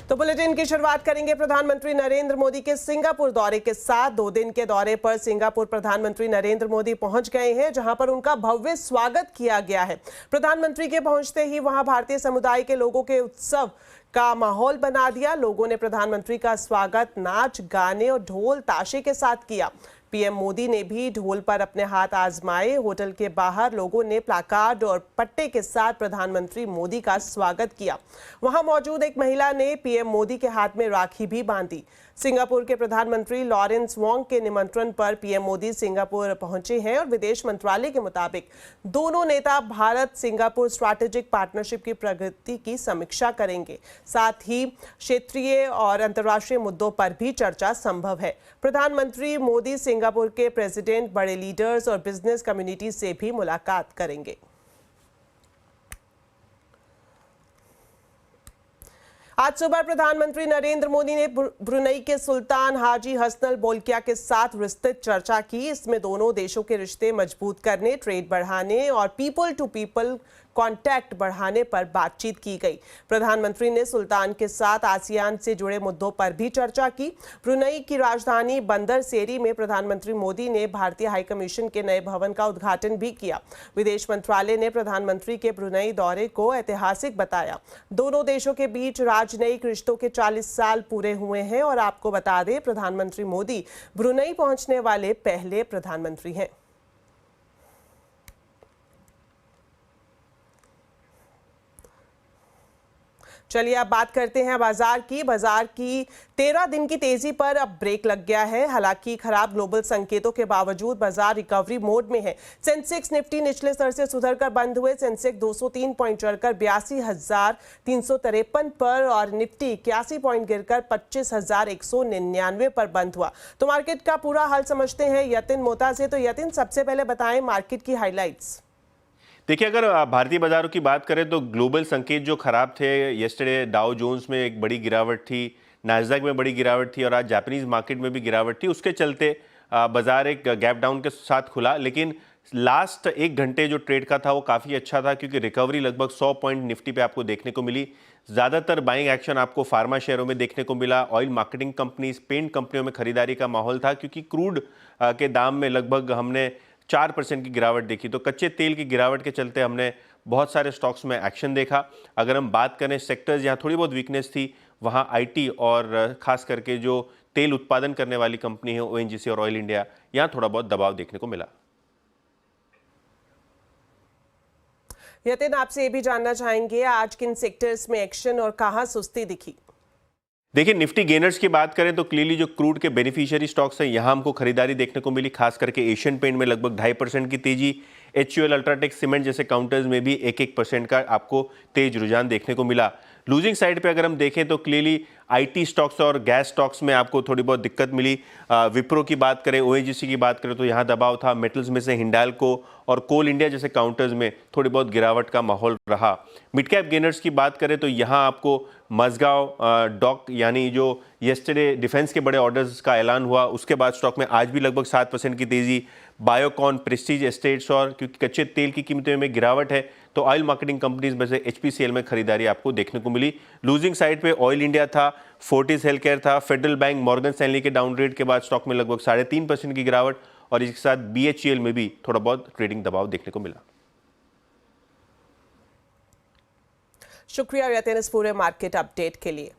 तो बुलेटिन की शुरुआत करेंगे प्रधानमंत्री नरेंद्र मोदी के सिंगापुर दौरे के साथ। 2 दिन के दौरे पर सिंगापुर प्रधानमंत्री नरेंद्र मोदी पहुंच गए हैं, जहां पर उनका भव्य स्वागत किया गया है। प्रधानमंत्री के पहुंचते ही वहां भारतीय समुदाय के लोगों के उत्सव का माहौल बना दिया। लोगों ने प्रधानमंत्री का स्वागत नाच, गाने और ढोल ताशे के साथ किया। पीएम मोदी ने भी ढोल पर अपने हाथ आजमाए। होटल के बाहर लोगों ने प्लाकार्ड और पट्टे के साथ प्रधानमंत्री मोदी का स्वागत किया। वहां मौजूद एक महिला ने पीएम मोदी के हाथ में राखी भी बांधी। सिंगापुर के प्रधानमंत्री लॉरेंस वोंग के निमंत्रण पर पीएम मोदी सिंगापुर पहुंचे हैं और विदेश मंत्रालय के मुताबिक दोनों नेता भारत सिंगापुर स्ट्रैटेजिक पार्टनरशिप की प्रगति की समीक्षा करेंगे। साथ ही क्षेत्रीय और अंतर्राष्ट्रीय मुद्दों पर भी चर्चा संभव है। प्रधानमंत्री मोदी सिंगापुर के प्रेसिडेंट, बड़े लीडर्स और बिजनेस कम्युनिटी से भी मुलाकात करेंगे। आज सुबह प्रधानमंत्री नरेंद्र मोदी ने ब्रुनेई के सुल्तान हाजी हसनल बोल्किया के साथ विस्तृत चर्चा की। इसमें दोनों देशों के रिश्ते मजबूत करने, ट्रेड बढ़ाने और पीपल टू पीपल कांटेक्ट बढ़ाने पर बातचीत की गई। प्रधानमंत्री ने सुल्तान के साथ आसियान से जुड़े मुद्दों पर भी चर्चा की। ब्रुनेई की राजधानी बंदर सेरी में प्रधानमंत्री मोदी ने भारतीय हाई कमीशन के नए भवन का उद्घाटन भी किया। विदेश मंत्रालय ने प्रधानमंत्री के ब्रुनेई दौरे को ऐतिहासिक बताया। दोनों देशों के बीच राजनयिक रिश्तों के 40 साल पूरे हुए हैं और आपको बता दें, प्रधानमंत्री मोदी ब्रुनेई पहुंचने वाले पहले प्रधानमंत्री हैं। चलिए अब बात करते हैं बाजार की 13 दिन की तेजी पर अब ब्रेक लग गया है। हालांकि खराब ग्लोबल संकेतों के बावजूद बाजार रिकवरी मोड में है। सेंसेक्स निफ्टी निचले स्तर से सुधरकर बंद हुए। सेंसेक्स 203 पॉइंट चढ़कर 82,353 पर और निफ्टी 81 पॉइंट गिरकर 25,199 पर बंद हुआ। तो मार्केट का पूरा हाल समझते हैं यतिन मोहता से। तो यतिन, सबसे पहले बताएं मार्केट की हाइलाइट्स। देखिए, अगर भारतीय बाजारों की बात करें तो ग्लोबल संकेत जो खराब थे, येस्टरडे डाउ जोन्स में एक बड़ी गिरावट थी, नैस्डैक में बड़ी गिरावट थी और आज जापानीज मार्केट में भी गिरावट थी। उसके चलते बाजार एक गैप डाउन के साथ खुला, लेकिन लास्ट 1 घंटे जो ट्रेड का था वो काफ़ी अच्छा था, क्योंकि रिकवरी लगभग 100 पॉइंट निफ्टी पे आपको देखने को मिली। ज़्यादातर बाइंग एक्शन आपको फार्मा शेयरों में देखने को मिला। ऑयल मार्केटिंग कंपनीज, पेंट कंपनियों में खरीदारी का माहौल था, क्योंकि क्रूड के दाम में लगभग हमने 4% की गिरावट देखी। तो कच्चे तेल की गिरावट के चलते हमने बहुत सारे स्टॉक्स में एक्शन देखा। अगर हम बात करें सेक्टर्स जहां थोड़ी बहुत वीकनेस थी, वहां आईटी और खास करके जो तेल उत्पादन करने वाली कंपनी है ओएनजीसी और ऑयल इंडिया, यहां थोड़ा बहुत दबाव देखने को मिला। यतिन, आपसे ये भी जानना चाहेंगे आज किन सेक्टर्स में एक्शन और कहां सुस्ती दिखी? देखिए, निफ्टी गेनर्स की बात करें तो क्लियरली जो क्रूड के बेनिफिशियरी स्टॉक्स हैं, यहां हमको खरीदारी देखने को मिली। खास करके एशियन पेंट में लगभग 2.5% की तेजी। HUL, अल्ट्राटेक सीमेंट जैसे काउंटर्स में भी 1% का आपको तेज रुझान देखने को मिला। लूजिंग साइड पे अगर हम देखें तो क्लियरली आईटी स्टॉक्स और गैस स्टॉक्स में आपको थोड़ी बहुत दिक्कत मिली। विप्रो की बात करें, ओएनजीसी की बात करें तो यहाँ दबाव था। मेटल्स में से हिंडाल्को और कोल इंडिया जैसे काउंटर्स में थोड़ी बहुत गिरावट का माहौल रहा। मिड कैप गेनर्स की बात करें तो यहाँ आपको मजगांव डॉक, यानी जो येस्टरडे डिफेंस के बड़े ऑर्डर्स का ऐलान हुआ, उसके बाद स्टॉक में आज भी लगभग 7% की तेजी। बायोकॉन, प्रेस्टीज एस्टेट्स और क्योंकि कच्चे तेल की कीमतों में गिरावट है तो ऑयल मार्केटिंग कंपनीज में से HPCL में खरीदारी आपको देखने को मिली। लूजिंग साइड पे ऑयल इंडिया था, फोर्टिस हेल्थकेयर था, फेडरल बैंक, मॉर्गन स्टैनली के डाउनग्रेड के बाद स्टॉक में लगभग 3.5% की गिरावट और इसके साथ BHEL में भी थोड़ा बहुत ट्रेडिंग दबाव देखने को मिला। शुक्रिया यतिन इस पूरे मार्केट अपडेट के लिए।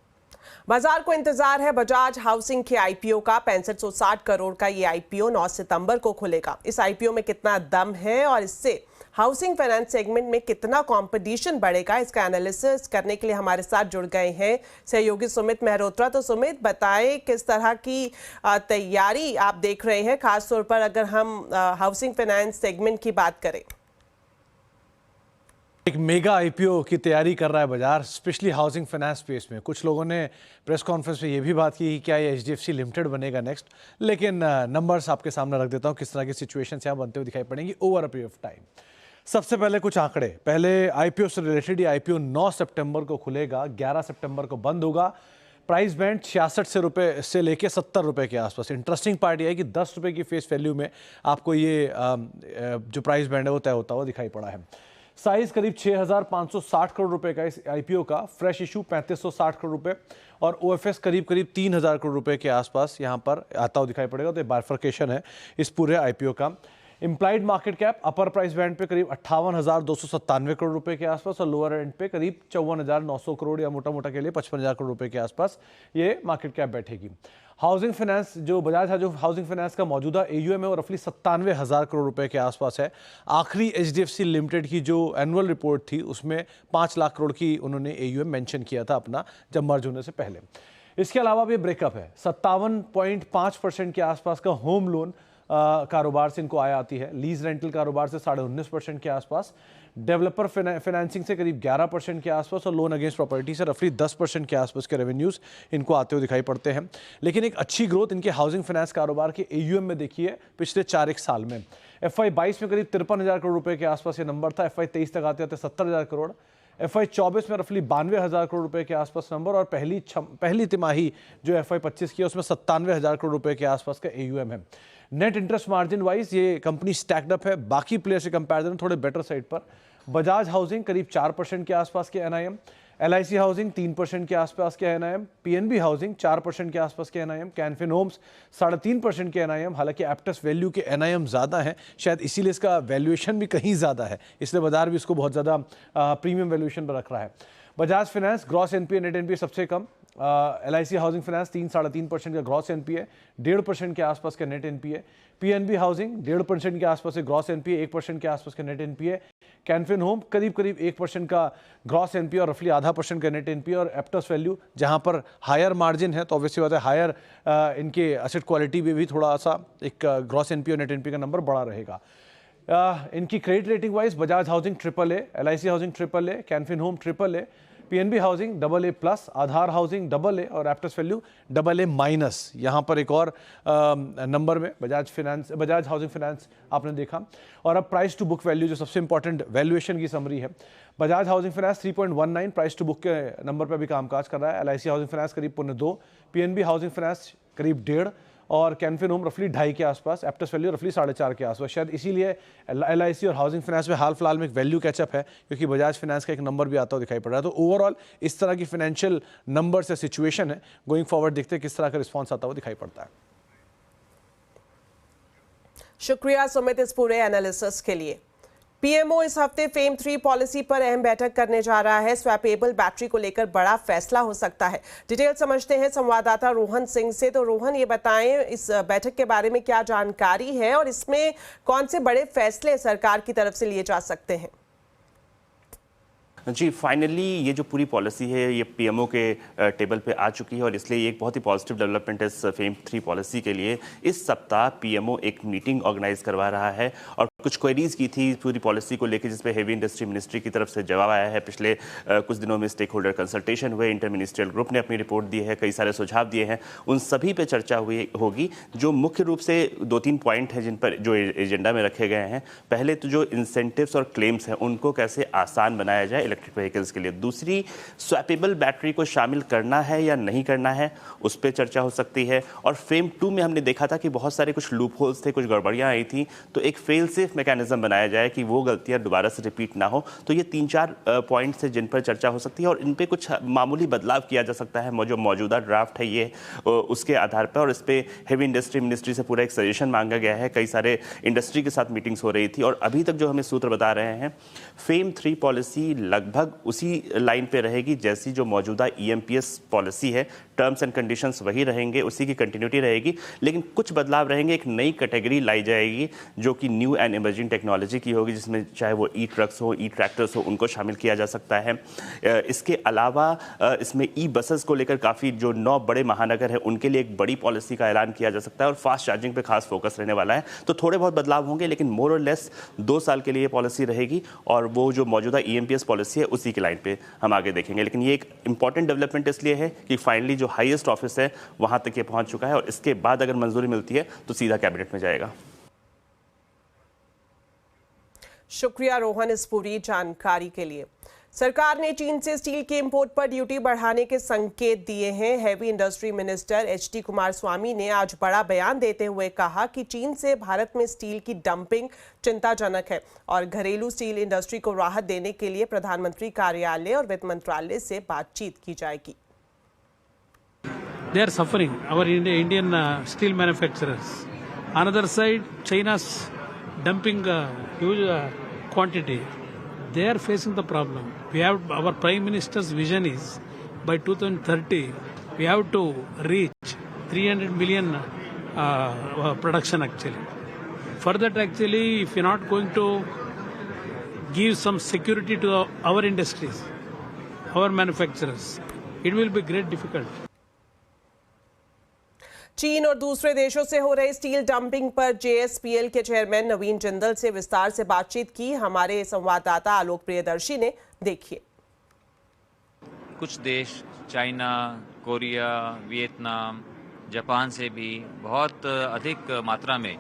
बाजार को इंतजार है बजाज हाउसिंग के आईपीओ का। 6560 करोड़ का ये आईपीओ 9 सितंबर को खुलेगा। इस आईपीओ में कितना दम है और इससे हाउसिंग फाइनेंस सेगमेंट में कितना कंपटीशन बढ़ेगा, इसका एनालिसिस करने के लिए हमारे साथ जुड़ गए हैं सहयोगी सुमित मेहरोत्रा। तो सुमित, बताएं किस तरह की तैयारी आप देख रहे हैं, खासतौर पर अगर हम हाउसिंग फाइनेंस सेगमेंट की बात करें। एक मेगा आईपीओ की तैयारी कर रहा है बाजार, स्पेशली हाउसिंग फाइनेंस स्पेस में। कुछ लोगों ने प्रेस कॉन्फ्रेंस में ये भी बात की कि क्या ये HDFC लिमिटेड बनेगा नेक्स्ट, लेकिन नंबर्स आपके सामने रख देता हूँ किस तरह की सिचुएशंस यहाँ बनते हुए दिखाई पड़ेंगी over a period of time. सबसे पहले कुछ आंकड़े। पहले आईपीओ से रिलेटेड, ये आईपीओ 9 सितंबर को खुलेगा, 11 सितंबर को बंद होगा। प्राइस बैंड 66 रुपये से लेके 70 रुपये के आसपास। इंटरेस्टिंग पार्ट ये है कि 10 रुपये की फेस वैल्यू में आपको ये जो प्राइस बैंड है वो तय होता हुआ दिखाई पड़ा है। साइज करीब 6,560 करोड़ रुपए का इस आईपीओ का, फ्रेश इशू 3560 करोड़ रुपए और ओएफएस करीब 3,000 करोड़ रुपए के आसपास यहाँ पर आता हुआ दिखाई पड़ेगा। तो ये बाइफर्केशन है इस पूरे आईपीओ का। इम्प्लाइड मार्केट कैप अपर प्राइस बैंड पे करीब 58,297 करोड़ रुपए के आसपास और लोअर एंड पे करीब 54,900 करोड़ या मोटा मोटा के लिए 55,000 करोड़ रुपए के आसपास ये मार्केट कैप बैठेगी। हाउसिंग फाइनेंस जो बजाज है, जो हाउसिंग फाइनेंस का मौजूदा एयूएम है वो रफली 97,000 करोड़ रुपए के आसपास है। आखिरी एचडीएफसी लिमिटेड की जो एनुअल रिपोर्ट थी उसमें 5 लाख करोड़ की उन्होंने एयूएम मेंशन किया था अपना, जब मर्ज होने से पहले। इसके अलावा भी ब्रेकअप है, 57.5% के आसपास का होम लोन कारोबार से इनको आय आती है, लीज रेंटल कारोबार से 19.5% के आसपास, डेवलपर फाइनेंसिंग से करीब 11% के आसपास और लोन अगेंस्ट प्रॉपर्टी से रफली 10% के आसपास के रेवेन्यूज इनको आते हुए दिखाई पड़ते हैं। लेकिन एक अच्छी ग्रोथ इनके हाउसिंग फाइनेंस कारोबार के एयूएम में देखिए पिछले 4 साल में। FY22 में करीब 53,000 करोड़ रुपए के आसपास ये नंबर था, FY23 तक आते आते 70,000 करोड़, FY24 में रफली 92,000 करोड़ रुपए के आसपास नंबर और पहली तिमाही जो FY25 की है उसमें 97,000 करोड़ रुपए के आसपास का एयूएम है। नेट इंटरेस्ट मार्जिन वाइज ये कंपनी स्टैक्ड अप है, बाकी प्लेयर से कंपैरिजन थोड़े बेटर साइड पर। बजाज हाउसिंग करीब 4% के आसपास के एनआईएम, LIC हाउसिंग 3% के आसपास के एनआईएम, PNB हाउसिंग 4% के आसपास के एनआईएम, कैनफिन होम्स 3.5% के एनआईएम। हालांकि एप्टस वैल्यू के एनआईएम ज़्यादा है, शायद इसीलिए इसका वैल्यूएशन भी कहीं ज़्यादा है, इसलिए बाजार भी इसको बहुत ज़्यादा प्रीमियम वैल्यूएशन पर रख रहा है। Bajaj finance gross NPA net NPA सबसे कम, LIC हाउसिंग फाइनेंस 3-3.5% का ग्रॉस एनपीए, 1.5% के आसपास का नेट एनपीए, PNB हाउसिंग 1.5% के आसपास से ग्रॉस एनपीए, 1% के आसपास का नेट एनपीए, कैनफिन होम करीब 1% का ग्रॉस एनपीए और रफली 0.5% का नेट एनपीए और एप्टस वैल्यू जहां पर हायर मार्जिन है तो ऑब्वियसली बात है हायर इनके एसेट क्वालिटी में भी थोड़ा सा एक ग्रॉस एनपीए और नेट एनपीए का नंबर बड़ा रहेगा। इनकी credit rating wise Bajaj housing AAA, LIC housing AAA, Canfin home AAA, PNB housing AA+, Aadhaar housing AA और एप्टस वैल्यू AA-। यहाँ पर एक और नंबर में बजाज हाउसिंग फाइनेंस आपने देखा। और अब प्राइस टू बुक वैल्यू जो सबसे इंपॉर्टेंट वैल्यूएशन की समरी है, Bajaj housing finance 3.19 price to book के नंबर पर भी कामकाज कर रहा है। LIC हाउसिंग फाइनेंस करीब 2.2, PNB हाउसिंग फाइनेंस करीब 1.5 और कैनफिन होम रफली 2.5 के आसपास, एप्टस वैल्यू रफली 4.5 के आसपास। शायद इसीलिए LIC और हाउसिंग फाइनेंस में हाल फिलहाल में एक वैल्यू कैचअप है, क्योंकि बजाज फाइनेंस का एक नंबर भी आता हुआ दिखाई पड़ रहा है। तो ओवरऑल इस तरह की फाइनेंशियल नंबर्स या सिचुएशन है, गोइंग फॉरवर्ड देखते हैं किस तरह का रिस्पॉन्स आता हुआ दिखाई पड़ता है। शुक्रिया सुमित इस पूरे एनालिसिस के लिए। पीएमओ इस हफ्ते फेम 3 पॉलिसी पर अहम बैठक करने जा रहा है। स्वैपेबल बैटरी को लेकर बड़ा फैसला हो सकता है। डिटेल समझते हैं संवाददाता रोहन सिंह से। तो रोहन, ये बताएं इस बैठक के बारे में क्या जानकारी है और इसमें कौन से बड़े फैसले सरकार की तरफ से लिए जा सकते हैं? जी, फाइनली ये जो पूरी पॉलिसी है ये पीएमओ के टेबल पे आ चुकी है और इसलिए ये एक बहुत ही पॉजिटिव डेवलपमेंट है इस फेम 3 पॉलिसी के लिए। इस सप्ताह पीएमओ एक मीटिंग ऑर्गेनाइज करवा रहा है और कुछ क्वेरीज की थी पूरी पॉलिसी को लेकर, जिसपे हेवी इंडस्ट्री मिनिस्ट्री की तरफ से जवाब आया है। पिछले कुछ दिनों में स्टेक होल्डर कंसल्टेशन हुए, इंटर मिनिस्ट्रियल ग्रुप ने अपनी रिपोर्ट दी है, कई सारे सुझाव दिए हैं, उन सभी पे चर्चा होगी। जो मुख्य रूप से 2-3 पॉइंट हैं जिन पर जो एजेंडा में रखे गए हैं। पहले तो जो इंसेंटिव्स और क्लेम्स हैं उनको कैसे आसान बनाया जाए इलेक्ट्रिक व्हीकल्स के लिए। दूसरी, स्वैपेबल बैटरी को शामिल करना है या नहीं करना है, उस पर चर्चा हो सकती है। और फेम 2 में हमने देखा था कि बहुत सारे कुछ लूप होल्स थे, कुछ गड़बड़ियां आई थी, तो एक फेल सेफ मैकेनिज्म बनाया जाए कि वो गलतियां दोबारा से रिपीट ना हो। तो ये 3-4 पॉइंट्स हैं जिन पर चर्चा हो सकती है और इन पे कुछ मामूली बदलाव किया जा सकता है। जो मौजूदा ड्राफ्ट है ये उसके आधार पर, और इस पे हेवी इंडस्ट्री मिनिस्ट्री से पूरा एक सजेशन मांगा गया है। कई सारे इंडस्ट्री के साथ मीटिंग्स हो रही थी और अभी तक जो हमें सूत्र बता रहे हैं, फेम 3 पॉलिसी लगभग उसी लाइन पे रहेगी जैसी जो मौजूदा EMPS पॉलिसी है। टर्म्स एंड कंडीशंस वही रहेंगे, उसी की कंटिन्यूटी रहेगी, लेकिन कुछ बदलाव रहेंगे। एक नई कैटेगरी लाई जाएगी जो कि न्यू एंड इमर्जिंग टेक्नोलॉजी की होगी, जिसमें चाहे वो ई-ट्रक्स हो, ई-ट्रैक्टर्स हो, उनको शामिल किया जा सकता है। इसके अलावा इसमें ई-बसेस को लेकर काफ़ी जो 9 बड़े महानगर हैं उनके लिए एक बड़ी पॉलिसी का ऐलान किया जा सकता है और फास्ट चार्जिंग पे खास फोकस रहने वाला है। तो थोड़े बहुत बदलाव होंगे, लेकिन मोर और लेस 2 साल के लिए ये पॉलिसी रहेगी और वो जो मौजूदा EMPS पॉलिसी है उसी की लाइन पे हम आगे देखेंगे। लेकिन ये एक इंपॉर्टेंट डेवलपमेंट इसलिए है कि फाइनली जो हाईएस्ट ऑफिस है वहां तक ये पहुंच चुका है और इसके बाद अगर मंजूरी मिलती है तो सीधा कैबिनेट में जाएगा। शुक्रिया रोहन इस पूरी जानकारी के लिए। सरकार ने चीन से स्टील के इंपोर्ट पर ड्यूटी बढ़ाने के संकेत दिए हैं। Heavy industry minister HD Kumaraswamy ने आज बड़ा बयान देते हुए कहा कि चीन से भारत में स्टील की डंपिंग चिंताजनक है और घरेलू स्टील इंडस्ट्री को राहत देने के लिए प्रधानमंत्री कार्यालय और वित्त मंत्रालय से बातचीत की जाएगी। They are suffering, our Indian steel manufacturers. Another side, China's dumping huge quantity. They are facing the problem. We have our Prime Minister's vision is by 2030 we have to reach 300 million production actually. For that actually, if we are not going to give some security to our industries, our manufacturers, it will be great difficult. चीन और दूसरे देशों से हो रही steel dumping पर JSPL के chairman नवीन जिंदल से विस्तार से बातचीत की हमारे संवाददाता आलोक प्रियदर्शी ने। देखिए। कुछ देश चाइना, कोरिया, वियतनाम, जापान से भी बहुत अधिक मात्रा में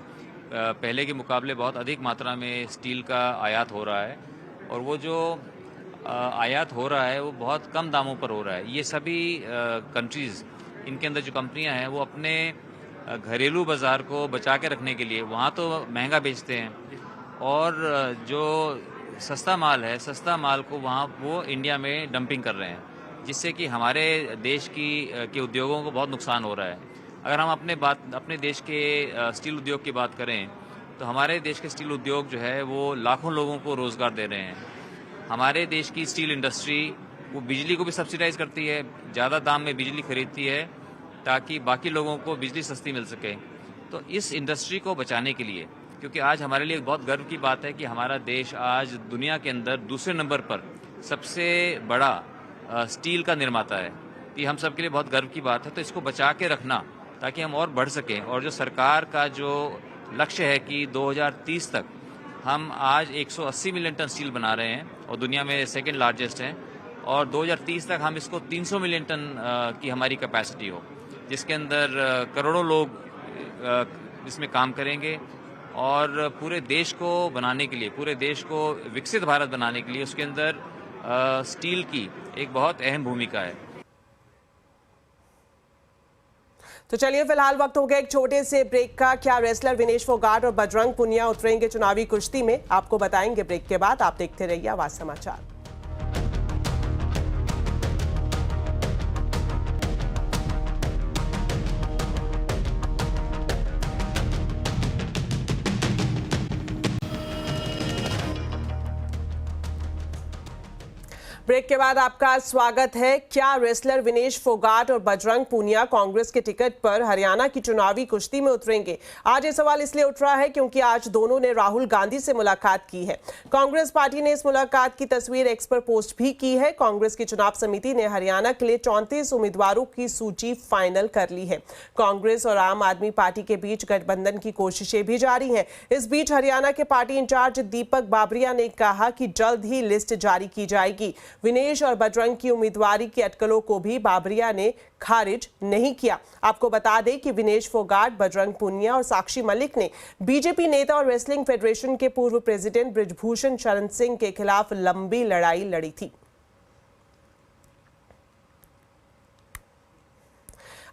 पहले के मुकाबले बहुत अधिक मात्रा में स्टील का आयात हो रहा है और वो जो आयात हो रहा है वो बहुत कम दामों पर हो रहा है। ये सभी कंट्रीज़, इनके अंदर जो कंपनियां हैं वो अपने घरेलू बाज़ार को बचा के रखने के लिए वहाँ तो महंगा बेचते हैं और जो सस्ता माल है, सस्ता माल को वहाँ वो इंडिया में डंपिंग कर रहे हैं, जिससे कि हमारे देश के उद्योगों को बहुत नुकसान हो रहा है। अगर हम अपने देश के स्टील उद्योग की बात करें तो हमारे देश के स्टील उद्योग जो है वो लाखों लोगों को रोज़गार दे रहे हैं। हमारे देश की स्टील इंडस्ट्री वो बिजली को भी सब्सिडाइज करती है, ज़्यादा दाम में बिजली खरीदती है ताकि बाकी लोगों को बिजली सस्ती मिल सके। तो इस इंडस्ट्री को बचाने के लिए, क्योंकि आज हमारे लिए बहुत गर्व की बात है कि हमारा देश आज दुनिया के अंदर दूसरे नंबर पर सबसे बड़ा स्टील का निर्माता है, ये हम सब के लिए बहुत गर्व की बात है। तो इसको बचा के रखना ताकि हम और बढ़ सकें और जो सरकार का जो लक्ष्य है कि 2030 तक हम आज 180 मिलियन टन स्टील बना रहे हैं और दुनिया में सेकेंड लार्जेस्ट हैं और 2030 तक हम इसको 300 मिलियन टन की हमारी कैपेसिटी हो, जिसके अंदर करोड़ों लोग इसमें काम करेंगे और पूरे देश को बनाने के लिए, पूरे देश को विकसित भारत बनाने के लिए उसके अंदर स्टील की एक बहुत अहम भूमिका है। तो चलिए फिलहाल वक्त हो गया एक छोटे से ब्रेक का। क्या रेसलर विनेश फोगाट और बजरंग पुनिया उतरेंगे चुनावी कुश्ती में, आपको बताएंगे ब्रेक के बाद। आप देखते रहिए आवाज समाचार। ब्रेक के बाद आपका स्वागत है। क्या रेसलर विनेश फोगाट और बजरंग पुनिया कांग्रेस के टिकट पर हरियाणा की चुनावी कुश्ती में उतरेंगे? आज ये सवाल इसलिए उठ रहा है क्योंकि आज दोनों ने राहुल गांधी से मुलाकात की है। कांग्रेस पार्टी ने इस मुलाकात की तस्वीर एक्स पर पोस्ट भी की है। कांग्रेस की चुनाव समिति ने हरियाणा के लिए 34 उम्मीदवारों की सूची फाइनल कर ली है। कांग्रेस और आम आदमी पार्टी के बीच गठबंधन की कोशिशें भी जारी हैं। इस बीच हरियाणा के पार्टी इंचार्ज दीपक बाबरिया ने कहा कि जल्द ही लिस्ट जारी की जाएगी। विनेश और बजरंग की उम्मीदवारी की अटकलों को भी बाबरिया ने खारिज नहीं किया। आपको बता दें कि विनेश फोगाट, बजरंग पुनिया और साक्षी मलिक ने बीजेपी नेता और रेसलिंग फेडरेशन के पूर्व प्रेसिडेंट बृजभूषण शरण सिंह के खिलाफ लंबी लड़ाई लड़ी थी।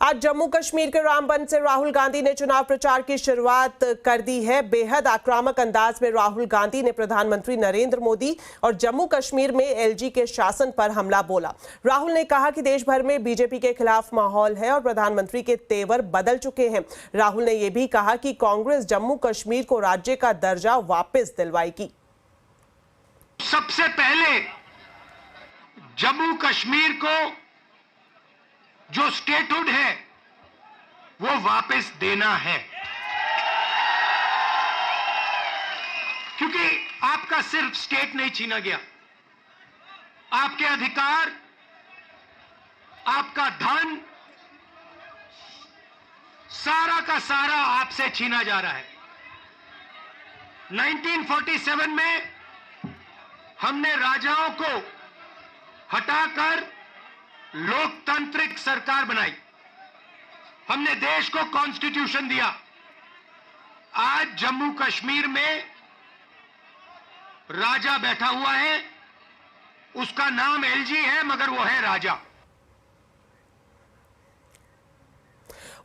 आज जम्मू कश्मीर के रामबन से राहुल गांधी ने चुनाव प्रचार की शुरुआत कर दी है। बेहद आक्रामक अंदाज में राहुल गांधी ने प्रधानमंत्री नरेंद्र मोदी और जम्मू कश्मीर में एलजी के शासन पर हमला बोला। राहुल ने कहा कि देश भर में बीजेपी के खिलाफ माहौल है और प्रधानमंत्री के तेवर बदल चुके हैं। राहुल ने यह भी कहा कि कांग्रेस जम्मू कश्मीर को राज्य का दर्जा वापस दिलवाएगी। सबसे पहले जम्मू कश्मीर को जो स्टेटहुड है वो वापस देना है, क्योंकि आपका सिर्फ स्टेट नहीं छीना गया, आपके अधिकार, आपका धन, सारा का सारा आपसे छीना जा रहा है। 1947 में हमने राजाओं को हटाकर लोकतांत्रिक सरकार बनाई, हमने देश को कॉन्स्टिट्यूशन दिया। आज जम्मू कश्मीर में राजा बैठा हुआ है, उसका नाम एलजी है मगर वो है राजा।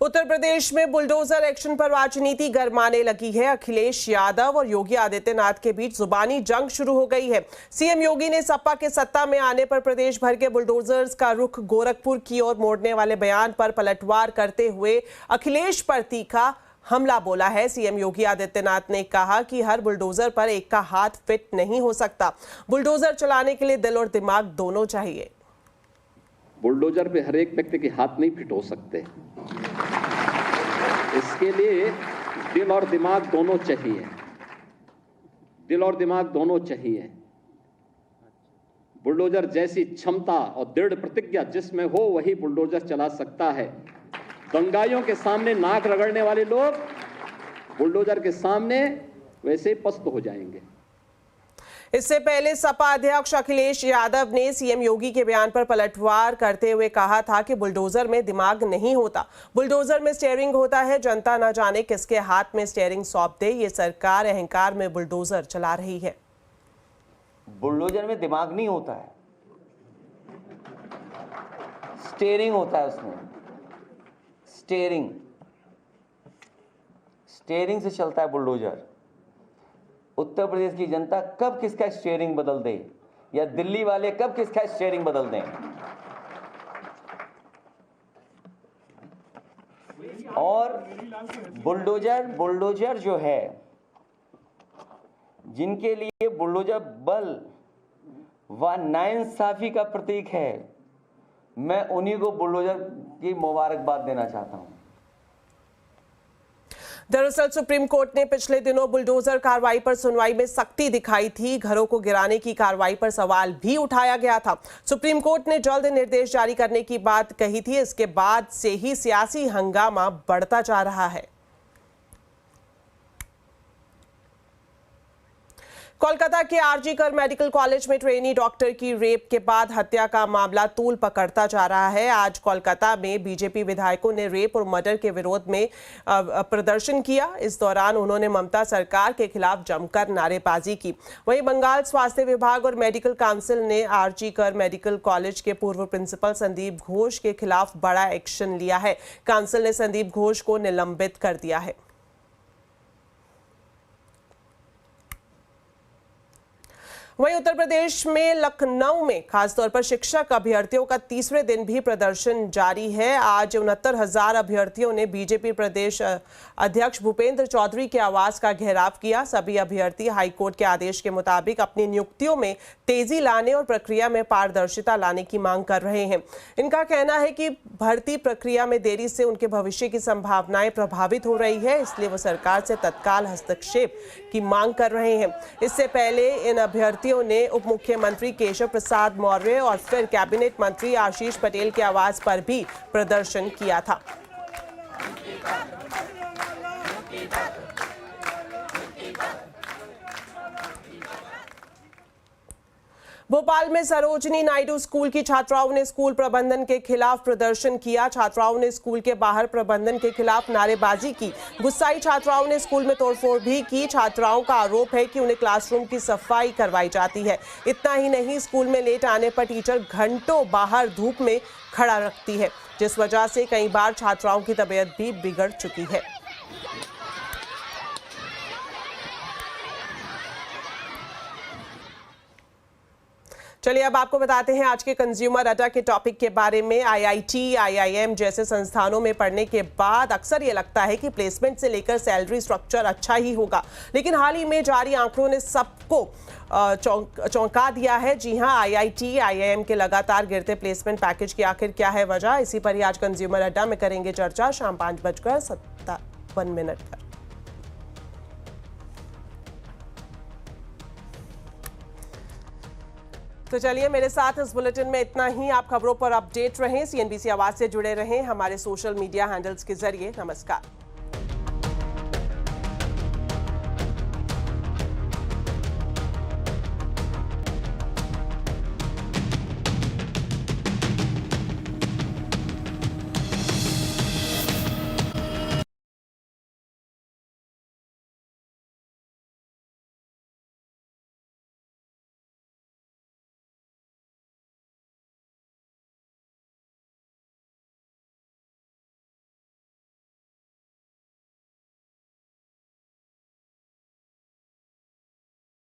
उत्तर प्रदेश में बुलडोजर एक्शन पर राजनीति गरमाने लगी है। अखिलेश यादव और योगी आदित्यनाथ के बीच जुबानी जंग शुरू हो गई है। सीएम योगी ने सपा के सत्ता में आने पर प्रदेश भर के बुलडोजर्स का रुख गोरखपुर की ओर मोड़ने वाले बयान पर पलटवार करते हुए अखिलेश पर तीखा हमला बोला है। सीएम योगी आदित्यनाथ ने कहा कि हर बुलडोजर पर एक का हाथ फिट नहीं हो सकता। बुलडोजर चलाने के लिए दिल और दिमाग दोनों चाहिए। बुलडोजर पे हर एक व्यक्ति के हाथ नहीं फिट हो सकते, इसके लिए दिल और दिमाग दोनों चाहिए। दिल और दिमाग दोनों चाहिए। बुलडोजर जैसी क्षमता और दृढ़ प्रतिज्ञा जिसमें हो वही बुलडोजर चला सकता है। दंगाइयों के सामने नाक रगड़ने वाले लोग बुलडोजर के सामने वैसे ही पस्त हो जाएंगे। इससे पहले सपा अध्यक्ष अखिलेश यादव ने सीएम योगी के बयान पर पलटवार करते हुए कहा था कि बुलडोजर में दिमाग नहीं होता, बुलडोजर में स्टीयरिंग होता है। जनता न जाने किसके हाथ में स्टीयरिंग सौंप दे, ये सरकार अहंकार में बुलडोजर चला रही है। बुलडोजर में दिमाग नहीं होता है, स्टीयरिंग होता है उसमें। स्टीयरिंग से चलता है बुलडोजर। उत्तर प्रदेश की जनता कब किसका स्टीयरिंग बदल दे या दिल्ली वाले कब किसका स्टीयरिंग बदल दें, और बुलडोजर जो है, जिनके लिए बुलडोजर बल व नाइंसाफी का प्रतीक है, मैं उन्हीं को बुलडोजर की मुबारकबाद देना चाहता हूं। दरअसल सुप्रीम कोर्ट ने पिछले दिनों बुलडोजर कार्रवाई पर सुनवाई में सख्ती दिखाई थी। घरों को गिराने की कार्रवाई पर सवाल भी उठाया गया था। सुप्रीम कोर्ट ने जल्द निर्देश जारी करने की बात कही थी। इसके बाद से ही सियासी हंगामा बढ़ता जा रहा है। कोलकाता के आरजी कर मेडिकल कॉलेज में ट्रेनी डॉक्टर की रेप के बाद हत्या का मामला तूल पकड़ता जा रहा है। आज कोलकाता में बीजेपी विधायकों ने रेप और मर्डर के विरोध में प्रदर्शन किया। इस दौरान उन्होंने ममता सरकार के खिलाफ जमकर नारेबाजी की। वहीं बंगाल स्वास्थ्य विभाग और मेडिकल काउंसिल ने आरजी कर मेडिकल कॉलेज के पूर्व प्रिंसिपल संदीप घोष के खिलाफ बड़ा एक्शन लिया है। काउंसिल ने संदीप घोष को निलंबित कर दिया है। वहीं उत्तर प्रदेश में लखनऊ में खासतौर पर शिक्षक अभ्यर्थियों का तीसरे दिन भी प्रदर्शन जारी है। आज 69,000 अभ्यर्थियों ने बीजेपी प्रदेश अध्यक्ष भूपेंद्र चौधरी के आवास का घेराव किया। सभी अभ्यर्थी हाईकोर्ट के आदेश के मुताबिक अपनी नियुक्तियों में तेजी लाने और प्रक्रिया में पारदर्शिता लाने की मांग कर रहे हैं। इनका कहना है कि भर्ती प्रक्रिया में देरी से उनके भविष्य की संभावनाएं प्रभावित हो रही है, इसलिए वो सरकार से तत्काल हस्तक्षेप की मांग कर रहे हैं। इससे पहले इन अभ्यर्थियों ने उप मुख्यमंत्री केशव प्रसाद मौर्य और फिर कैबिनेट मंत्री आशीष पटेल के आवास पर भी प्रदर्शन किया था। भोपाल में सरोजनी नायडू स्कूल की छात्राओं ने स्कूल प्रबंधन के खिलाफ प्रदर्शन किया। छात्राओं ने स्कूल के बाहर प्रबंधन के खिलाफ नारेबाजी की। गुस्साई छात्राओं ने स्कूल में तोड़फोड़ भी की। छात्राओं का आरोप है कि उन्हें क्लासरूम की सफाई करवाई जाती है। इतना ही नहीं, स्कूल में लेट आने पर टीचर घंटों बाहर धूप में खड़ा रखती है, जिस वजह से कई बार छात्राओं की तबीयत भी बिगड़ चुकी है। चलिए अब आपको बताते हैं आज के कंज्यूमर अड्डा के टॉपिक के बारे में। आईआईटी, आईआईएम जैसे संस्थानों में पढ़ने के बाद अक्सर ये लगता है कि प्लेसमेंट से लेकर सैलरी स्ट्रक्चर अच्छा ही होगा, लेकिन हाल ही में जारी आंकड़ों ने सबको चौंका दिया है। जी हां, आईआईटी, आईआईएम के लगातार गिरते प्लेसमेंट पैकेज की आखिर क्या है वजह, इसी पर ही आज कंज्यूमर अड्डा में करेंगे चर्चा शाम 5:57 पर। तो चलिए, मेरे साथ इस बुलेटिन में इतना ही। आप खबरों पर अपडेट रहें, सीएनबीसी आवाज से जुड़े रहें हमारे सोशल मीडिया हैंडल्स के जरिए। नमस्कार।